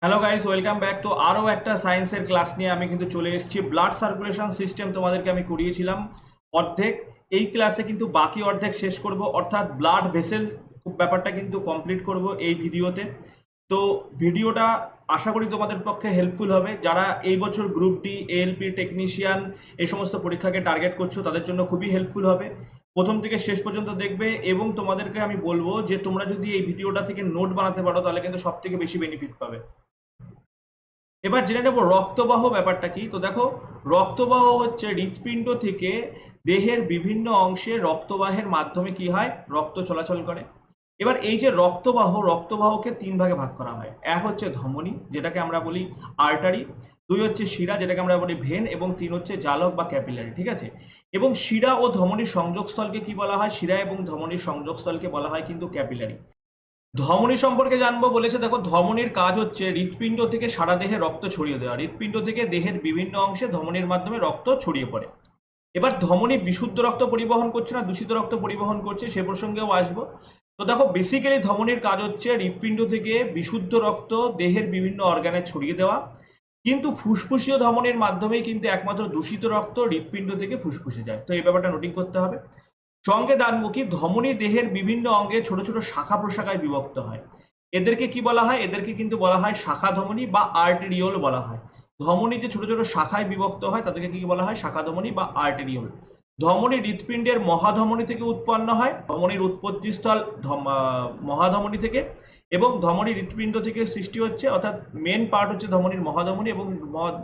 Hello guys, welcome back. তো আরও একটা সায়েন্সের ক্লাস নিয়ে আমি কিন্তু চলে এসেছি। ব্লাড সার্কুলেশন সিস্টেম তোমাদেরকে আমি করিয়েছিলাম অর্ধেক। এই ক্লাসে কিন্তু বাকি অর্ধেক শেষ করব, অর্থাৎ ব্লাড ভেসেল ব্যাপারটা কিন্তু কমপ্লিট করব এই ভিডিওতে। তো ভিডিওটা আশা করি তোমাদের পক্ষে হেল্পফুল হবে। যারা এই বছর গ্রুপ ডি, এএলপি টেকনিশিয়ান এই সমস্ত পরীক্ষাকে টার্গেট করছো তাদের জন্য খুবই হেল্পফুল হবে। প্রথম থেকে শেষ পর্যন্ত দেখবে এবং তোমাদেরকে আমি বলবো যে তোমরা যদি এই ভিডিওটা থেকে নোট বানাতে পারো তাহলে কিন্তু সব থেকে বেশি বেনিফিট পাবে। এবার জেনে নেব রক্তবাহ ব্যাপারটা কি। তো দেখো, রক্তবাহ হচ্ছে হৃৎপিণ্ড থেকে দেহের বিভিন্ন অংশে রক্তবাহের মাধ্যমে কি হয়, রক্ত চলাচল করে। এবার এই যে রক্তবাহকে তিন ভাগে ভাগ করা হয়। এক হচ্ছে ধমনী, যেটাকে আমরা বলি আর্টারি। দুই হচ্ছে শিরা, যেটাকে আমরা বলি ভেন, এবং তিন হচ্ছে জালক বা ক্যাপিলারি। ঠিক আছে। এবং শিরা ও ধমনীর সংযোগস্থলকে কি বলা হয়? শিরা এবং ধমনীর সংযোগস্থলকে বলা হয় কিন্তু ক্যাপিলারি। ধমনী সম্পর্কে জানবো বলেছে। দেখো, ধমনীর কাজ হচ্ছে হৃৎপিণ্ড থেকে সারা দেহে রক্ত ছড়িয়ে দেওয়া। হৃৎপিণ্ড থেকে দেহের বিভিন্ন অংশে ধমনীর মাধ্যমে রক্ত ছড়িয়ে পড়ে। এবার ধমনী বিশুদ্ধ রক্ত পরিবহন করছে না দূষিত রক্ত পরিবহন করছে, সে প্রসঙ্গেও আসবো। তো দেখো, বেসিক্যালি ধমনীর কাজ হচ্ছে হৃৎপিণ্ড থেকে বিশুদ্ধ রক্ত দেহের বিভিন্ন অর্গানে ছড়িয়ে দেওয়া। কিন্তু ফুসফুসীয় ধমনীর মাধ্যমেই কিন্তু একমাত্র দূষিত রক্ত হৃৎপিণ্ড থেকে ফুসফুসে যায়। তো এই ব্যাপারটা নোটিং করতে হবে। সঙ্গে জানবো ধমনী দেহের বিভিন্ন অঙ্গে ছোট ছোট শাখা প্রশাখায় বিভক্ত হয়। এদেরকে কি বলা হয়? এদেরকে কিন্তু বলা হয় শাখা ধমনী বা আর্টেরিওল বলা হয়। ধমনী যে ছোট ছোট শাখায় বিভক্ত হয় তাদেরকে কি বলা হয়? শাখা ধমনী বা আর্টেরিওল। ধমনী হৃৎপিণ্ডের মহাধমনী থেকে উৎপন্ন হয়। ধমনীর উৎপত্তিস্থল মহাধমনী থেকে, এবং ধমনী হৃৎপিণ্ড থেকে সৃষ্টি হচ্ছে, অর্থাৎ মেন পার্ট হচ্ছে ধমনীর মহাধমনী, এবং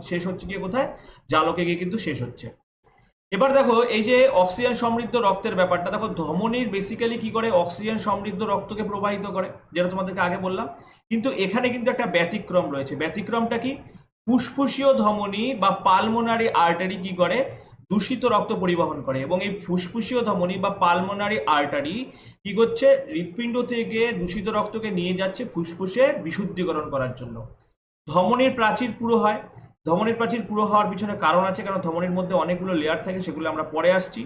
শেষ হচ্ছে গিয়ে কোথায়? জালকে গিয়ে কিন্তু শেষ হচ্ছে। এবার দেখো, এই যে অক্সিজেন সমৃদ্ধ রক্তের ব্যাপারটা, দেখো ধমনীর বেসিক্যালি কি করে? অক্সিজেন সমৃদ্ধ রক্তকে প্রবাহিত করে, যেটা তোমাদেরকে আগে বললাম। কিন্তু এখানে কিন্তু একটা ব্যতিক্রম রয়েছে। ব্যতিক্রমটা কি? ফুসফুসীয় ধমনী বা পালমোনারি আর্টারি কি করে? দূষিত রক্ত পরিবহন করে। এবং এই ফুসফুসীয় ধমনী বা পালমোনারি আর্টারি কি করছে? হৃৎপিণ্ড থেকে দূষিত রক্তকে নিয়ে যাচ্ছে ফুসফুসে বিশুদ্ধিকরণ করার জন্য। ধমনীর প্রাচীর পুরো হয়। ধমনীর প্রাচীর পুরো হওয়ার পিছনে কারণ আছে, কারণ ধমনীর মধ্যে অনেকগুলো লেয়ার থাকে, সেগুলো আমরা পরে আসছি।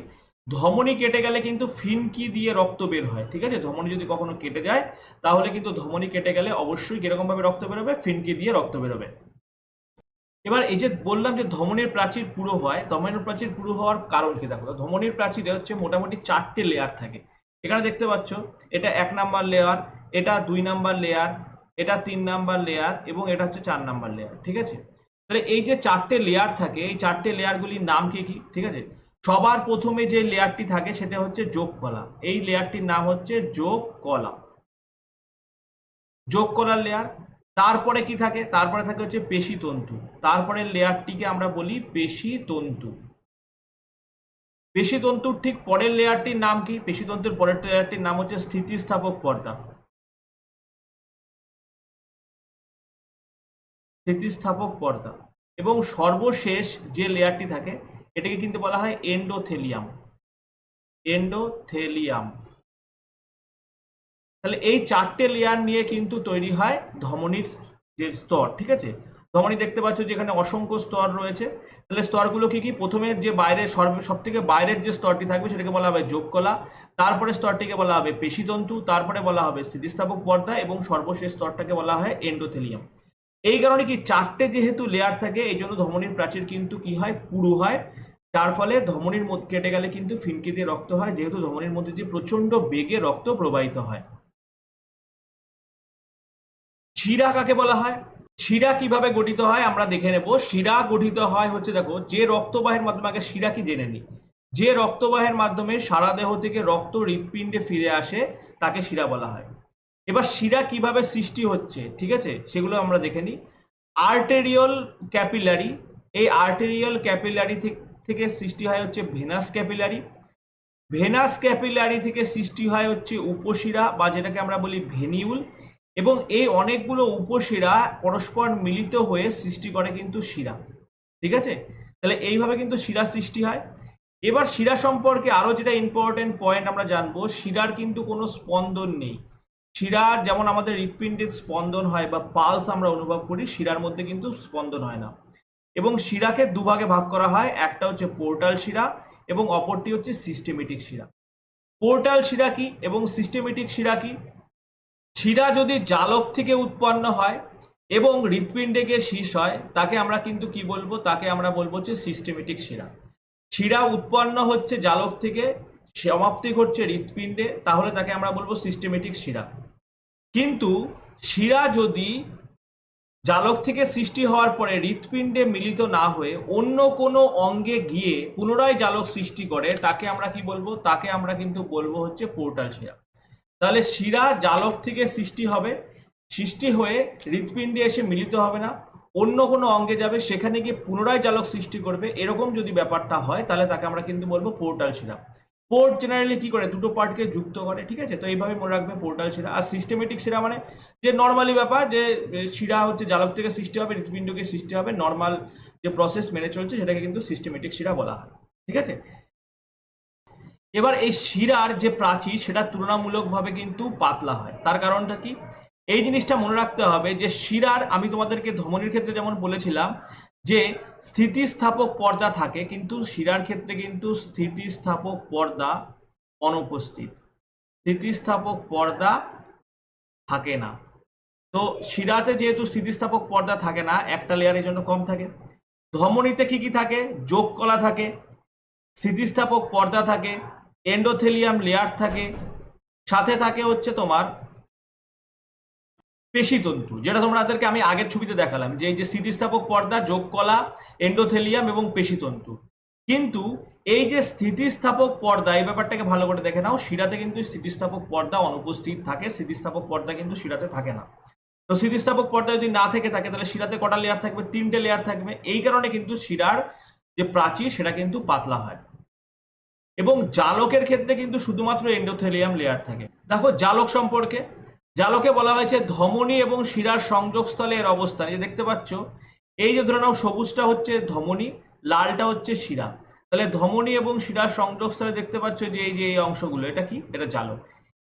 ধমনী কেটে গেলে কিন্তু ফিনকি দিয়ে রক্ত বের হয়। ঠিক আছে। ধমনী যদি কখনো কেটে যায় তাহলে কিন্তু ধমনী কেটে গেলে অবশ্যই কিরকম ভাবে রক্ত বেরোবে? ফিনকি দিয়ে রক্ত বেরোবে। এবার এই যে বললাম যে ধমনীর প্রাচীর পুরো হয়, ধমনীর প্রাচীর পুরো হওয়ার কারণ কি? দেখো, ধমনীর প্রাচীরে হচ্ছে মোটামুটি 4টে লেয়ার থাকে। এখানে দেখতে পাচ্ছ, এটা 1 নাম্বার লেয়ার, এটা 2 নাম্বার লেয়ার, এটা 3 নাম্বার লেয়ার, এবং এটা হচ্ছে 4 নাম্বার লেয়ার। ঠিক আছে। তাহলে এই যে 4টে লেয়ার থাকে, এই 4টে লেয়ারগুলির নাম কি কি? ঠিক আছে। সবার প্রথমে যে লেয়ারটি থাকে সেটা হচ্ছে যোগ কলা। এই লেয়ারটির নাম হচ্ছে যোগ কলা, যোগ করার লেয়ার। তারপরে কি থাকে? তারপরে থাকে হচ্ছে পেশি তন্তু। তারপরে লেয়ারটিকে আমরা বলি পেশি তন্তু। পেশি তন্তুর ঠিক পরের লেয়ারটির নাম কি? পেশি তন্তুর পরের লেয়ারটির নাম হচ্ছে স্থিতিস্থাপক পর্দা। স্থিতিস্থাপক পর্দা। এবং সর্বশেষ যে লেয়ারটি থাকে এটাকে কিন্তু বলা হয় এন্ডোথেলিয়াম। এন্ডোথেলিয়াম। তাহলে এই 4টে লেয়ার নিয়ে কিন্তু তৈরি হয় ধমনীর যে স্তর। ঠিক আছে। ধমনী দেখতে পাচ্ছ যেখানে অসংখ্য স্তর রয়েছে। তাহলে স্তরগুলো কি কি? প্রথমে যে বাইরে সব থেকে বাইরের যে স্তরটি থাকবে সেটাকে বলা হবে যোগকলা। তারপরে স্তরটিকে বলা হবে পেশিতন্তু, তারপরে বলা হবে স্থিতিস্থাপক পর্দা, এবং সর্বশেষ স্তরটাকে বলা হয় এন্ডোথেলিয়াম। এই কারণে কি 4টে যেহেতু লেয়ার থাকে এই জন্য ধমনীর প্রাচীর কিন্তু কি হয়? পুরু হয়। যার ফলে ধমনীর মধ্যে কেটে গেলে কিন্তু ফিনকি দিয়ে রক্ত হয়, যেহেতু ধমনীর মধ্যে দিয়ে প্রচন্ড বেগে রক্ত প্রবাহিত হয়। শিরা কাকে বলা হয়? শিরা কিভাবে গঠিত হয় আমরা দেখে নেব। শিরা গঠিত হয় হচ্ছে, দেখো, যে রক্তবাহের মাধ্যমে, আগে শিরা কি জেনে নি। যে রক্তবাহের মাধ্যমে সারা দেহ থেকে রক্ত হৃৎপিণ্ডে ফিরে আসে তাকে শিরা বলা হয়। এবার শিরা কিভাবে সৃষ্টি হচ্ছে, ঠিক আছে, সেগুলো আমরা দেখে নিই। আর্টেরিয়াল ক্যাপিলারি, এই আর্টেরিয়াল ক্যাপিলারি থেকে সৃষ্টি হয় হচ্ছে ভেনাস ক্যাপিলারি। ভেনাস ক্যাপিলারি থেকে সৃষ্টি হয় হচ্ছে উপশিরা, বা যেটাকে আমরা বলি ভেনিউল। এবং এই অনেকগুলো উপশিরা পরস্পর মিলিত হয়ে সৃষ্টি করে কিন্তু শিরা। ঠিক আছে। তাহলে এইভাবে কিন্তু শিরা সৃষ্টি হয়। এবার শিরা সম্পর্কে আরো যেটা ইম্পর্টেন্ট পয়েন্ট আমরা জানবো, শিরার কিন্তু কোনো স্পন্দন নেই। শিরার যেমন আমাদের হৃৎপিণ্ডের স্পন্দন হয় বা পালস আমরা অনুভব করি, শিরার মধ্যে কিন্তু স্পন্দন হয় না। এবং শিরাকে দুভাগে ভাগ করা হয়, একটা হচ্ছে পোর্টাল শিরা এবং অপরটি হচ্ছে সিস্টেমেটিক শিরা। পোর্টাল শিরা কি এবং সিস্টেমেটিক শিরা কি? শিরা যদি জালক থেকে উৎপন্ন হয় এবং হৃৎপিণ্ডে গিয়ে শীষ হয়, তাকে আমরা কিন্তু কি বলবো, তাকে আমরা বলবো হচ্ছে সিস্টেমেটিক শিরা। শিরা উৎপন্ন হচ্ছে জালক থেকে, সমাপ্তি ঘটছে হৃৎপিণ্ডে, তাহলে তাকে আমরা বলবো সিস্টেমেটিক শিরা। কিন্তু শিরা যদি জালক থেকে সৃষ্টি হওয়ার পরে হৃৎপিণ্ডে মিলিত না হয়ে অন্য কোনো অঙ্গে গিয়ে পুনরায় জালক সৃষ্টি করে, তাকে আমরা কি বলবো, তাকে আমরা কিন্তু বলবো হচ্ছে পোর্টাল শিরা। তাহলে শিরা জালক থেকে সৃষ্টি হবে, সৃষ্টি হয়ে হৃৎপিণ্ডে এসে মিলিত হবে না, অন্য কোনো অঙ্গে যাবে, সেখানে গিয়ে পুনরায় জালক সৃষ্টি করবে, এরকম যদি ব্যাপারটা হয় তাহলে তাকে আমরা কিন্তু বলবো পোর্টাল শিরা। পোর্ট জেনারেলি কি করে, দুটো পার্টকে যুক্ত করে, ঠিক আছে? তো এইভাবে মনে রাখবে পোর্টাল শিরা। আর সিস্টেমেটিক শিরা মানে যে নর্মালি ব্যাপার, যে শিরা হচ্ছে জালক থেকে সৃষ্টি হবে, হৃৎপিণ্ডকে সৃষ্টি হবে, নর্মাল যে প্রসেস মেনে চলছে সেটাকে কিন্তু সিস্টেমেটিক শিরা বলা হয়, ঠিক আছে? এবার এই শিরার যে প্রাচীর সেটা তুলনামূলকভাবে কিন্তু পাতলা হয়। তার কারণটা কি, এই জিনিসটা মনে রাখতে হবে যে শিরার, আমি তোমাদেরকে ধমনির ক্ষেত্রে যেমন বলেছিলাম যে স্থিতিস্থাপক পর্দা থাকে, কিন্তু শিরার ক্ষেত্রে কিন্তু স্থিতিস্থাপক পর্দা অনুপস্থিত, স্থিতিস্থাপক পর্দা থাকে না। তো শিরাতে যেহেতু স্থিতিস্থাপক পর্দা থাকে না, একটা লেয়ারের জন্য কম থাকে। ধমনিতে কি কি থাকে, যোগ কলা থাকে, স্থিতিস্থাপক পর্দা থাকে, এন্ডোথেলিয়াম লেয়ার থাকে, সাথে থাকে হচ্ছে তোমার পেশিতন্তু, যেটা তোমাদেরকে আমি আগের ছবিতে দেখালাম, যে এই যে স্থিতিস্থাপক পর্দা, যোগ কলা, এন্ডোথেলিয়াম এবং পেশিতন্তু। কিন্তু এই যে স্থিতিস্থাপক পর্দা, এই ব্যাপারটাকে ভালো করে দেখে নাও, শিরাতে কিন্তু স্থিতিস্থাপক পর্দা অনুপস্থিত থাকে, স্থিতিস্থাপক পর্দা কিন্তু শিরাতে থাকে না। তো স্থিতিস্থাপক পর্দা যদি না থেকে থাকে তাহলে শিরাতে কটা লেয়ার থাকবে, 3টে লেয়ার থাকবে। এই কারণে কিন্তু শিরার যে প্রাচীর সেটা কিন্তু পাতলা হয়। এবং জালকের ক্ষেত্রে কিন্তু শুধুমাত্র এন্ডোথেলিয়াম লেয়ার থাকে। দেখো জালক সম্পর্কে, জালকে বলা হয়েছে ধমনী এবং শিরার সংযোগস্থলে এর অবস্থান। এই দেখতে পাচ্ছ, এই যে ধরে নাও সবুজটা হচ্ছে ধমনী, লালটা হচ্ছে শিরা, তাহলে ধমনী এবং শিরার সংযোগস্থলে দেখতে পাচ্ছ যে এই যে এই অংশগুলো, এটা কি, এটা জালক।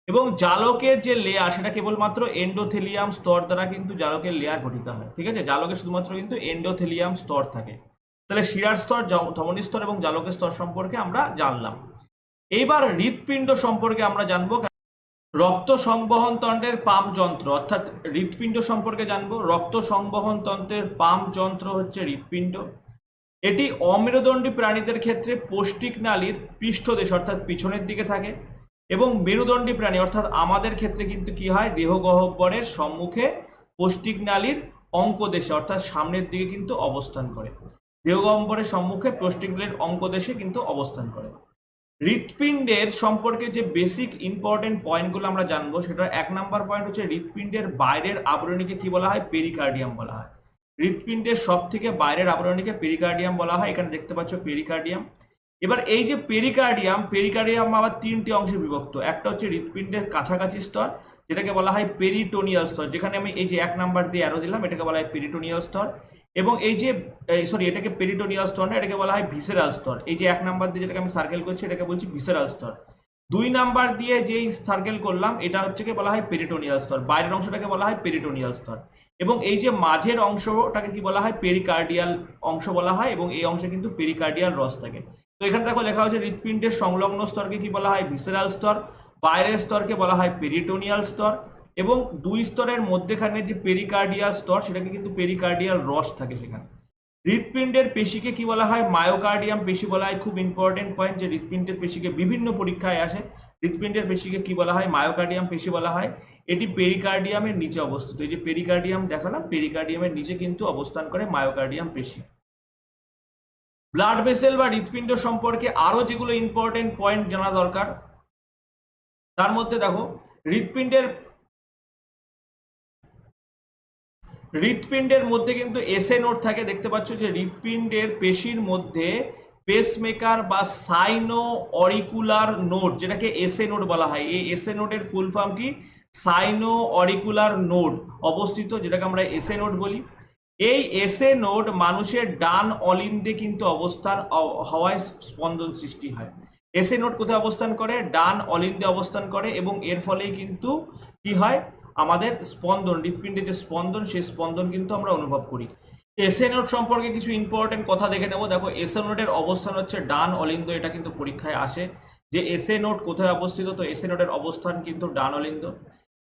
এবং জালকের যে লেয়ার সেটা কেবলমাত্র এন্ডোথেলিয়াম স্তর দ্বারা কিন্তু জালকের লেয়ার গঠিত হয়, ঠিক আছে? জালকে শুধুমাত্র কিন্তু এন্ডোথেলিয়াম স্তর থাকে। তাহলে শিরার স্তর, ধমনী স্তর এবং জালকের স্তর সম্পর্কে আমরা জানলাম। এইবার হৃৎপিণ্ড সম্পর্কে আমরা জানবো। রক্ত সংবহন তন্ত্রের পাম্প যন্ত্র, অর্থাৎ হৃৎপিণ্ড সম্পর্কে জানবো। রক্ত সংবহন তন্ত্রের পাম্প যন্ত্র হচ্ছে হৃৎপিণ্ড। এটি অমেরুদণ্ডী প্রাণীদের ক্ষেত্রে পৌষ্টিক নালীর পৃষ্ঠদেশ অর্থাৎ পিছনের দিকে থাকে, এবং মেরুদণ্ডী প্রাণী অর্থাৎ আমাদের ক্ষেত্রে কিন্তু কি হয়, দেহগহ্বরের সম্মুখে পৌষ্টিক নালীর অঙ্কদেশে অর্থাৎ সামনের দিকে কিন্তু অবস্থান করে। দেহগহ্বরের সম্মুখে পৌষ্টিক নালীর অঙ্কদেশে কিন্তু অবস্থান করে। হৃৎপিণ্ডের সম্পর্কে যে বেসিক ইম্পর্টেন্ট পয়েন্টগুলো আমরা জানবো, সেটা 1 নাম্বার পয়েন্ট হচ্ছে হৃৎপিণ্ডের বাইরের আবরণীকে কি বলা হয়, পেরিকার্ডিয়াম বলা হয়। হৃৎপিণ্ডের সব থেকে বাইরের আবরণীকে পেরিকার্ডিয়াম বলা হয়। এখানে দেখতে পাচ্ছ পেরিকার্ডিয়াম। এবার এই যে পেরিকার্ডিয়াম, পেরিকার্ডিয়াম আবার 3টি অংশে বিভক্ত। একটা হচ্ছে হৃৎপিণ্ডের কাছাকাছি স্তর, যেটাকে বলা হয় পেরিটোনিয়াল স্তর, যেখানে আমি এই যে 1 নাম্বার দিয়ে অ্যারো দিলাম, এটাকে বলা হয় পেরিটোনিয়াল স্তর। এবং এই যে এটাকে পেরিটোনিয়াল স্তর না, এটাকে বলা হয় ভিসেরাল স্তর। এই যে 1 নাম্বার দিয়ে যেটাকে আমি সার্কেল করছি, এটাকে বলছি ভিসেরাল স্তর। 2 নাম্বার দিয়ে যেই সার্কেল করলাম, এটা হচ্ছে কি বলা হয় পেরিটোনিয়াল স্তর। বাইরের অংশটাকে বলা হয় পেরিটোনিয়াল স্তর। এবং এই যে মাঝের অংশটাকে কি বলা হয়, পেরিকার্ডিয়াল অংশ বলা হয়, এবং এই অংশে কিন্তু পেরিকার্ডিয়াল রস থাকে। তো এখানে দেখো লেখা হচ্ছে হৃৎপিণ্ডের সংলগ্ন স্তরকে কি বলা হয়, ভিসেরাল স্তর। বাইরের স্তরকে বলা হয় পেরিটোনিয়াল স্তর। এবং 2 স্তরের মধ্যেখানে যে পেরিকার্ডিয়াল স্তর, সেটাকে কিন্তু পেরিকার্ডিয়াল রস থাকে সেখানে। হৃৎপিণ্ডের পেশিকে কি বলা হয়, মায়োকার্ডিয়াম পেশি বলা হয়। খুব ইম্পর্টেন্ট পয়েন্ট, যে হৃৎপিণ্ডের পেশিকে বিভিন্ন পরীক্ষায় আসে। হৃৎপিণ্ডের পেশিকে কি বলা হয়, মায়োকার্ডিয়াম পেশি বলা হয়। এটি পেরিকার্ডিয়ামের নিচে অবস্থিত। এই যে পেরিকার্ডিয়াম দেখালাম, পেরিকার্ডিয়ামের নিচে কিন্তু অবস্থান করে মায়োকার্ডিয়াম পেশি। ব্লাড ভেসেল বা হৃৎপিণ্ড সম্পর্কে আরো যেগুলো ইম্পর্টেন্ট পয়েন্ট জানা দরকার, তার মধ্যে দেখো হৃৎপিণ্ডের মধ্যে কিন্তু এসএ নোড থাকে। দেখতে পাচ্ছ যে হৃৎপিণ্ডের পেশির মধ্যে পেসমেকার বা সাইনো অরিকুলার নোড, যেটাকে এসএ নোড বলা হয়। এই এসএ নোডের ফুল ফর্ম কি, সাইনো অরিকুলার নোড অবস্থিত, যেটাকে আমরা এসএ নোড বলি। এই এসএ নোড মানুষের ডান অলিন্দে কিন্তু অবস্থান হওয়ায় স্পন্দন সৃষ্টি হয়। এসএ নোড কোথায় অবস্থান করে, ডান অলিন্দে অবস্থান করে, এবং এর ফলেই কিন্তু কি হয়, আমাদের স্পন্দন, হৃৎপিণ্ডের যে স্পন্দন, সেই স্পন্দন কিন্তু আমরা অনুভব করি। এসএ নোড সম্পর্কে কিছু ইম্পর্টেন্ট কথা দেখে নেবো। দেখো এসএ নোডের অবস্থান হচ্ছে ডান অলিন্দ, এটা কিন্তু পরীক্ষায় আসে যে এসএ নোড কোথায় অবস্থিত। তো এসএ নোডের অবস্থান কিন্তু ডান অলিন্দ।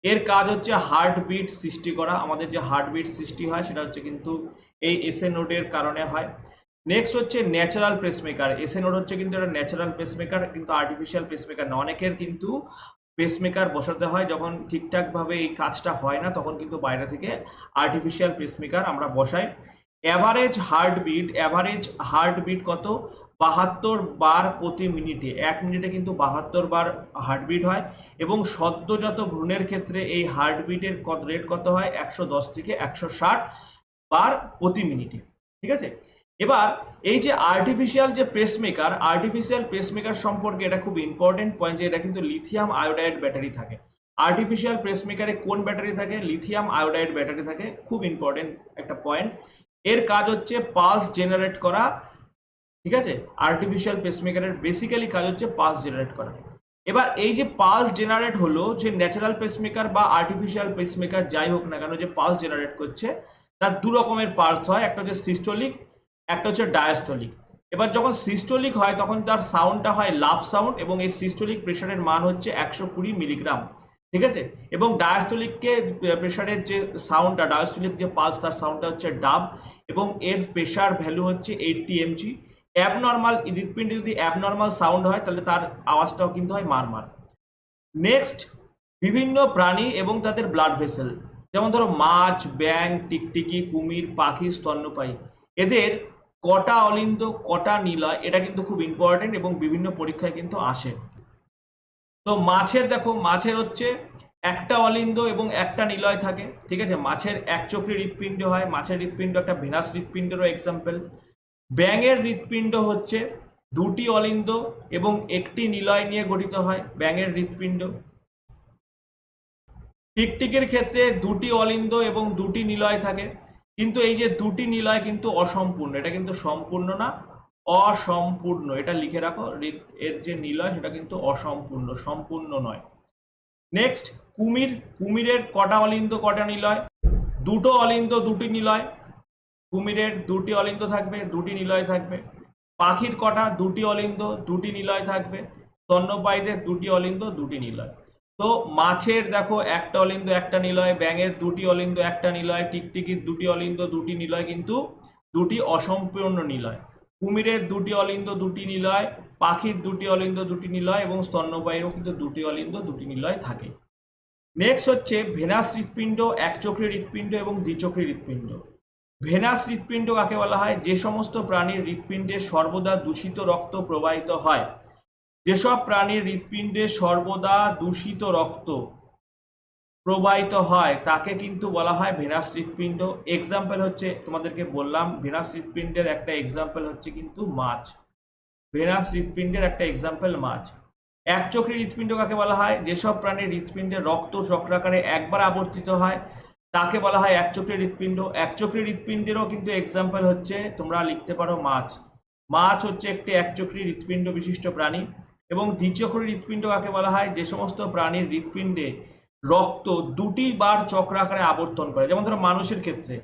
এর কাজ হচ্ছে হার্টবিট সৃষ্টি করা। আমাদের যে হার্টবিট সৃষ্টি হয় সেটা হচ্ছে কিন্তু এই এসএ নোডের কারণে হয়। নেক্সট হচ্ছে ন্যাচারাল পেসমেকার। এসএ নোড হচ্ছে কিন্তু একটা ন্যাচারাল পেসমেকার, কিন্তু আর্টিফিশিয়াল পেসমেকার না। অনেকের কিন্তু পেসমেকার বসাতে হয়, যখন ঠিকঠাকভাবে এই কাজটা হয় না তখন কিন্তু বাইরে থেকে আর্টিফিশিয়াল পেসমেকার আমরা বসাই। অ্যাভারেজ হার্টবিট কত? 72 বার প্রতি মিনিটে। 1 মিনিটে কিন্তু 72 বার হার্টবিট হয়, এবং সদ্যজাত ভ্রূণের ক্ষেত্রে এই হার্টবিটের রেট কত হয়? 110 থেকে 160 বার প্রতি মিনিটে। ঠিক আছে, এবার এই যে আর্টিফিশিয়াল পেসমেকার সম্পর্কে এটা খুব ইম্পর্টেন্ট পয়েন্ট, যে এটা কিন্তু লিথিয়াম আয়োডাইড ব্যাটারি থাকে। আর্টিফিশিয়াল পেসমেকারে কোন ব্যাটারি থাকে? লিথিয়াম আয়োডাইড ব্যাটারি থাকে। খুব ইম্পর্টেন্ট একটা পয়েন্ট। এর কাজ হচ্ছে পালস জেনারেট করা। ঠিক আছে, আর্টিফিশিয়াল পেসমেকারের বেসিক্যালি কাজ হচ্ছে পালস জেনারেট করা। এবার এই যে পালস জেনারেট হলো, যে ন্যাচারাল পেসমেকার বা আর্টিফিশিয়াল পেসমেকার যাই হোক না কেন, যে পালস জেনারেট করছে তার দু রকমের পালস হয়, একটা হচ্ছে সিস্টোলিক, একটা হচ্ছে ডায়াস্টোলিক। এবার যখন সিস্টোলিক হয় তখন তার সাউন্ডটা হয় লাফ সাউন্ড, এবং এই সিস্টোলিক প্রেশারের মান হচ্ছে 120 মিলিগ্রাম। ঠিক আছে, এবং ডায়াস্টোলিককে প্রেশারের যে সাউন্ডটা, ডায়াস্টোলিক যে পালস তার সাউন্ডটা হচ্ছে ডাব, এবং এর প্রেশার ভ্যালু হচ্ছে 80 mg। অ্যাবনর্মাল হৃৎপিণ্ডে যদি অ্যাবনর্মাল সাউন্ড হয় তাহলে তার আওয়াজটাও কিন্তু হয় মারমার। নেক্সট, বিভিন্ন প্রাণী এবং তাদের ব্লাড ভেসেল, যেমন ধরো মাছ, ব্যাং, টিকটিকি, কুমির, পাখি, স্তন্যপায়ী, এদের কটা অলিন্দ, কটা নিলয়, এটা কিন্তু খুব ইম্পর্টেন্ট এবং বিভিন্ন পরীক্ষায় কিন্তু আসে। তো মাছের দেখো, মাছের হচ্ছে একটা অলিন্দ এবং একটা নিলয় থাকে। ঠিক আছে, মাছের একচক্রী হৃৎপিণ্ড হয়। মাছের হৃৎপিণ্ড একটা ভেনাস হৃৎপিণ্ডেরও এক্সাম্পল। ব্যাঙের হৃৎপিণ্ড হচ্ছে দুটি অলিন্দ এবং একটি নিলয় নিয়ে গঠিত হয়, ব্যাঙের হৃৎপিণ্ড। টিকটিকির ক্ষেত্রে দুটি অলিন্দ এবং দুটি নিলয় থাকে, কিন্তু এই যে দুটি নিলয় কিন্তু অসম্পূর্ণ, এটা কিন্তু সম্পূর্ণ না, অসম্পূর্ণ। এটা লিখে রাখো, এর যে নিলয় সেটা কিন্তু অসম্পূর্ণ, সম্পূর্ণ নয়। নেক্সট, কুমিরের কটা অলিন্দ, কটা নিলয়? দুটো অলিন্দ, দুটি নিলয়। কুমিরের দুটি অলিন্দ থাকবে, দুটি নিলয় থাকবে। পাখির কটা? দুটি অলিন্দ, দুটি নিলয় থাকবে। স্তন্যপায়ীদের দুটি অলিন্দ, দুটি নিলয়। তো মাছের দেখো একটা অলিন্দ, একটা নিলয়। ব্যাঙের দুটি অলিন্দ, একটা নিলয়। টিকটিকির দুটি অলিন্দ, দুটি নিলয়, কিন্তু দুটি অসম্পূর্ণ নিলয়। কুমিরের দুটি অলিন্দ, দুটি নিলয়। পাখির দুটি অলিন্দ, দুটি নিলয়, এবং স্তন্যপায়ীরও কিন্তু দুটি অলিন্দ, দুটি নিলয় থাকে। নেক্সট হচ্ছে ভেনাস হৃৎপিণ্ড, একচক্রী হৃৎপিণ্ড এবং দ্বিচক্রী হৃৎপিণ্ড। ভেনাস হৃৎপিণ্ড কাকে বলা হয়? যে সমস্ত প্রাণীর হৃৎপিণ্ডে সর্বদা দূষিত রক্ত প্রবাহিত হয়। যেসব প্রাণীর হৃৎপিণ্ডে সর্বদা দূষিত রক্ত প্রবাহিত হয় তাকে কিন্তু বলা হয় ভেনাস হৃৎপিণ্ড। এক্সাম্পল হচ্ছে, তোমাদেরকে বললাম ভেনাস হৃৎপিণ্ডের একটা এক্সাম্পল হচ্ছে কিন্তু মাছ। ভেনাস হৃৎপিণ্ডের একটা এক্সাম্পল মাছ। একচক্রী হৃৎপিণ্ড কাকে বলা হয়? যেসব প্রাণীর হৃৎপিণ্ডে রক্ত চক্রাকারে একবার আবর্তিত হয় তাকে বলা হয় একচক্রী হৃৎপিণ্ড। একচক্রী হৃৎপিণ্ডেরও কিন্তু এক্সাম্পল হচ্ছে, তোমরা লিখতে পারো মাছ। মাছ হচ্ছে একটি একচক্রী হৃৎপিণ্ড বিশিষ্ট প্রাণী। এবং দ্বিচক্রী হৃৎপিণ্ড কাকে বলা হয়? যে সমস্ত প্রাণীর হৃৎপিণ্ডে রক্ত দুটি বার চক্রাকারে আবর্তন করে। যেমন ধরো মানুষের ক্ষেত্রে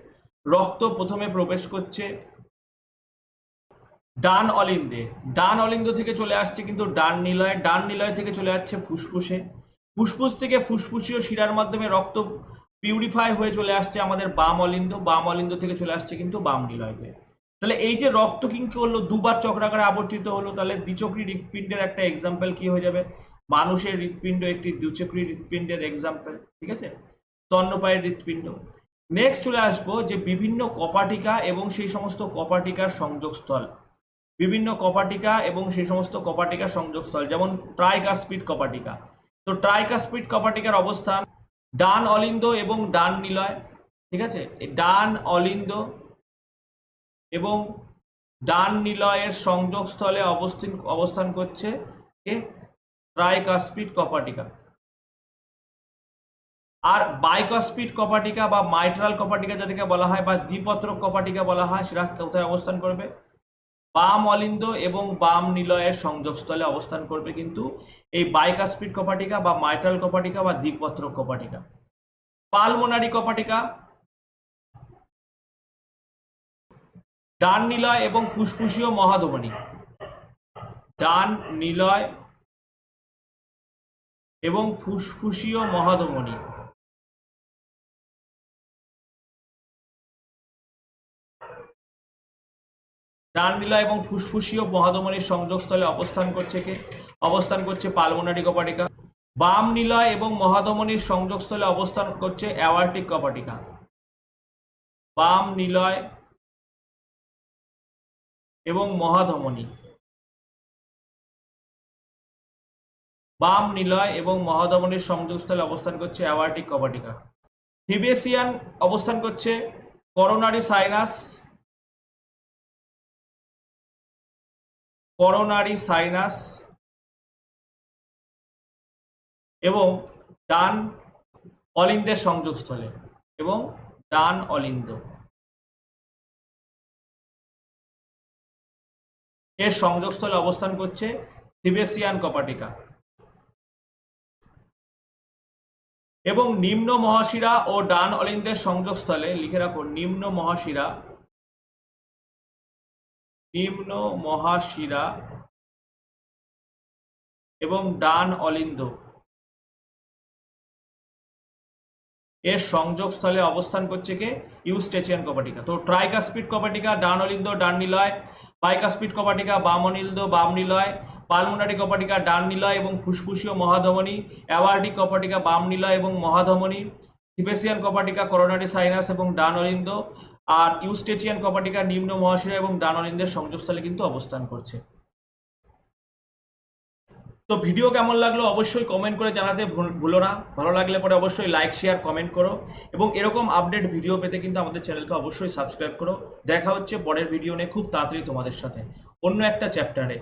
রক্ত প্রথমে প্রবেশ করছে ডান অলিন্দে, ডান অলিন্দ থেকে চলে আসছে কিন্তু ডান নিলয়, ডান নিলয় থেকে চলে যাচ্ছে ফুসফুসে, ফুসফুস থেকে ফুসফুসীয় শিরার মাধ্যমে রক্ত পিউরিফাই হয়ে চলে আসছে আমাদের বাম অলিন্দ, বাম অলিন্দ থেকে চলে আসছে কিন্তু বাম নিলয়তে। তাহলে এই যে রক্ত কিন্তু হলো দুবার চক্রাকারে আবর্তিত হলো, তাহলে দ্বিচক্রী হৃৎপিণ্ডের একটা এক্সাম্পল কি হয়ে যাবে? মানুষের হৃৎপিণ্ড একটি দ্বিচক্রী হৃৎপিণ্ডের এক্সাম্পল। ঠিক আছে, স্তন্যপায়ীর হৃৎপিণ্ড। নেক্সট চলে আসবো যে বিভিন্ন কপাটিকা এবং সেই সমস্ত কপাটিকার সংযোগস্থল। বিভিন্ন কপাটিকা এবং সেই সমস্ত কপাটিকার সংযোগস্থল, যেমন ট্রাইকাসপিড কপাটিকা। তো ট্রাইকাসপিড কপাটিকার অবস্থান ডান অলিন্দ এবং ডান নিলয়। ঠিক আছে, ডান অলিন্দ এবং ডান নিলয়ের সংযোগস্থলে অবস্থান করছে ট্রাইকাসপিড কপাটিকা। আর বাইকাসপিড কপাটিকা বা মাইট্রাল কপাটিকা যাদেরকে বলা হয়, বা দ্বিপত্রক কপাটিকা বলা হয়, সেটা কোথায় অবস্থান করবে? বাম অলিন্দ এবং বাম নিলয়ের সংযোগস্থলে অবস্থান করবে কিন্তু এই বাইকাসপিড কপাটিকা বা মাইট্রাল কপাটিকা বা দ্বিপত্রক কপাটিকা। পালমোনারি কপাটিকা ডান নিলয় এবং ফুসফুসীয় মহাধমনী, ডান নিলয় এবং ফুসফুসীয় মহাধমনী। ডান নিলয় এবং ফুসফুসীয় মহাধমনীর সংযোগস্থলে অবস্থান করছে পালমোনারি কপাটিকা। বাম নিলয় এবং মহাধমনীর সংযোগস্থলে অবস্থান করছে অ্যাওয়ার্টিক কপাটিকা। বাম নিলয় এবং মহাধমনী, বাম নিলয় এবং মহাধমনীর সংযোগস্থলে অবস্থান করছে অ্যাওয়ার্টিক কপাটিকা। থিবেসিয়ান অবস্থান করছে করোনারি সাইনাস এবং ডান অলিন্দের সংযোগস্থলে এবং ডান অলিন্দ এর সংযোগস্থলে অবস্থান করছে থিবেসিয়ান কপাটিকা। এবং নিম্ন মহাশিরা ও ডান অলিন্দের সংযোগস্থলে, লিখে রাখো নিম্ন মহাশিরা এবং ডান অলিন্দ এর সংযোগস্থলে অবস্থান করছে কে ইউস্টেচিয়ান কপাটিকা। তো ট্রাইকাস্পিড কপাটিকা ডান অলিন্দ ডান নিলয়, বাইকাস্পিড কপাটিকা বাম অলিন্দ বাম নিলয়, পালমোনারি কপাটিকা ডান নিলয় এবং ফুসফুসীয় মহাধমনী, অ্যাওয়ার্টিক কপাটিকা বাম নিলয় এবং মহাধমনী, থিবেসিয়ান কপাটিকা করোনারি সাইনাস এবং ডান অলিন্দ, আর ইউস্টেচিয়ান কপাটিকা নিম্ন মহাশিরা এবং ডান অলিন্দের সংযোগস্থলে কিন্তু অবস্থান করছে। তো ভিডিও কেমন লাগলো অবশ্যই কমেন্ট করে জানাতে ভুলো না। ভালো লাগলে পরে অবশ্যই লাইক শেয়ার কমেন্ট করো এবং এরকম আপডেট ভিডিও পেতে কিন্তু আমাদের চ্যানেলকে অবশ্যই সাবস্ক্রাইব করো। দেখা হচ্ছে পরের ভিডিও নিয়ে খুব তাড়াতাড়ি তোমাদের সাথে অন্য একটা চ্যাপ্টারে।